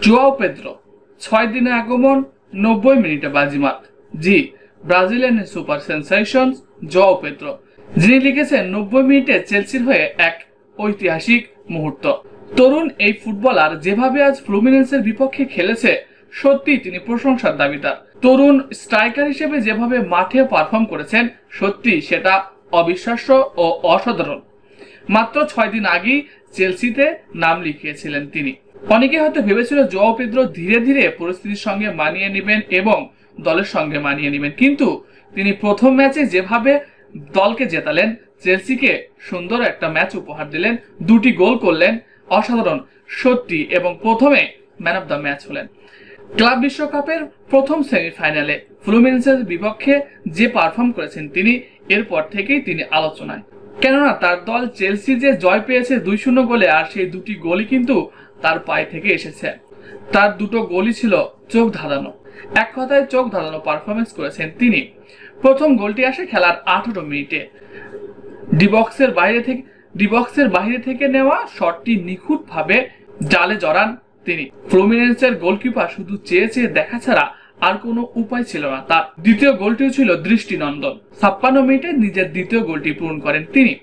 Joao Pedro 6 দিনে আগমন, 90 মিনিটে বাজিমাত। জি, Brazilian super sensation Joao Pedro, যিনি লিখেছেন 90 মিনিটে চেলসির হয়ে এক ঐতিহাসিক মুহূর্ত। তরুণ এই ফুটবলার যেভাবে আজ ফ্লুমিনেন্সের বিপক্ষে খেলেছে, সত্যি তিনি প্রশংসার দাবিদার। তরুণ স্ট্রাইকার হিসেবে যেভাবে মাঠে পারফর্ম করেছেন, সত্যি সেটা অবিশ্বাস্য ও অসাধারণ। মাত্র 6 দিন আগেই চেলসিতে নাম লিখিয়েছিলেন তিনি। অনেকে হয়তো ভেবেছিল জোয়াও পেদ্রো ধীরে ধীরে পরিস্থিতির সঙ্গে মানিয়ে নেবেন এবং দলের সঙ্গে মানিয়ে নেবেন, কিন্তু তিনি প্রথম ম্যাচে যেভাবে দলকে জেতালেন, চেলসিকে সুন্দর একটা ম্যাচ উপহার দিলেন, 2টি গোল করলেন, অসাধারণ সত্যি, এবং প্রথমে ম্যান অফ দ্য ম্যাচ হলেন। ক্লাব বিশ্বকাপের প্রথম সেমিফাইনালে ফ্লুমিনেন্সের বিপক্ষে যে পারফর্ম করেছেন তিনি, এরপর থেকেই তিনি আলোচনায়। কেননা তার দল চেলসি যে জয় পেয়েছে 2-0 গোলে, আর সেই 2টি গোলই কিন্তু তার পায়ে থেকে এসেছে। তার 2টো গোলই ছিল চোখ ধাঁধানো, এক কথায় চোখ ধাঁধানো পারফরমেন্স করেছেন তিনি। প্রথম গোলটি আসে খেলার 18 মিনিটে। ডিবক্সের বাইরে থেকে নেওয়া শটটি নিখুঁত ভাবে জালে জড়ান তিনি। ফ্লুমিনেন্সের গোলকিপার শুধু চেয়ে চেয়ে দেখা ছাড়া আর কোনো উপায় ছিল না তার। দ্বিতীয় গোলটিও ছিল দৃষ্টিনন্দন। 56 মিনিটে নিজের দ্বিতীয় গোলটি পূরণ করেন তিনি।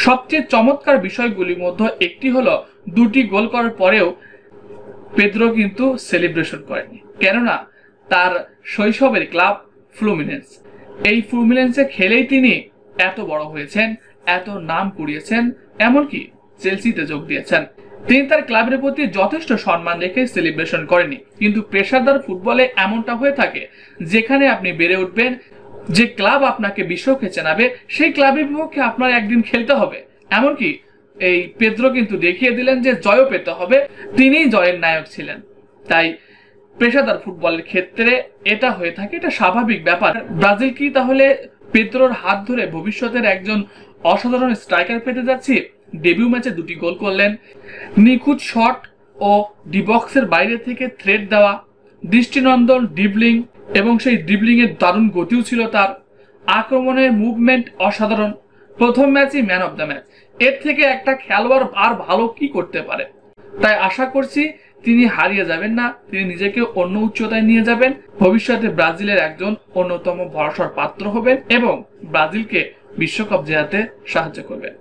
সবচেয়ে চমৎকার বিষয়গুলির মধ্যে একটি হলো, 2টি গোল করার পরেও পেদ্রো কিন্তু সেলিব্রেশন করেনি, কেননা তার শৈশবের ক্লাব ফ্লুমিনেন্স। এই ফ্লুমিনেন্সে খেলেই তিনি এত বড় হয়েছেন, এত নাম কুড়িয়েছেন, এমনকি চেলসিতে যোগ দিয়েছেন। তিনি তার ক্লাবের প্রতি যথেষ্ট সম্মান রেখে সেলিব্রেশন করেনি, কিন্তু পেশাদার ফুটবলে এমনটা হয়ে থাকে, যেখানে আপনি বেড়ে উঠবেন, যে ক্লাব আপনাকে বিশ্বকে চেনাবে, সেই ক্লাবের বিপক্ষে আপনার একদিন খেলতে হবে। এমনকি এই পেদ্রো কিন্তু দেখিয়ে দিলেন যে জয়ও পেতে হবে, তিনিই জয়ের নায়ক ছিলেন। তাই পেশাদার ফুটবলের ক্ষেত্রে এটা হয়ে থাকে, এটা স্বাভাবিক ব্যাপার। ব্রাজিল কি তাহলে পেদ্রোর হাত ধরে ভবিষ্যতের একজন অসাধারণ স্ট্রাইকার পেতে যাচ্ছে? ডেবিউ ম্যাচে 2টি গোল করলেন, নিখুঁত শট ও ডিবক্সের বাইরে থেকে থ্রেড দেওয়া, দৃষ্টিনন্দন ড্রিবলিং, এবং সেই ড্রিবলিং এর দারুণ গতিও ছিল তার। আক্রমণের মুভমেন্ট অসাধারণ। প্রথম ম্যাচই ম্যান অফ দ্য ম্যাচ। এর থেকে একটা খেলোয়াড় আর ভালো কি করতে পারে? তাই আশা করছি তিনি হারিয়ে যাবেন না, তিনি নিজেকে অন্য উচ্চতায় নিয়ে যাবেন, ভবিষ্যতে ব্রাজিলের একজন অন্যতম ভরসার পাত্র হবেন এবং ব্রাজিলকে বিশ্বকাপ জেতাতে সাহায্য করবেন।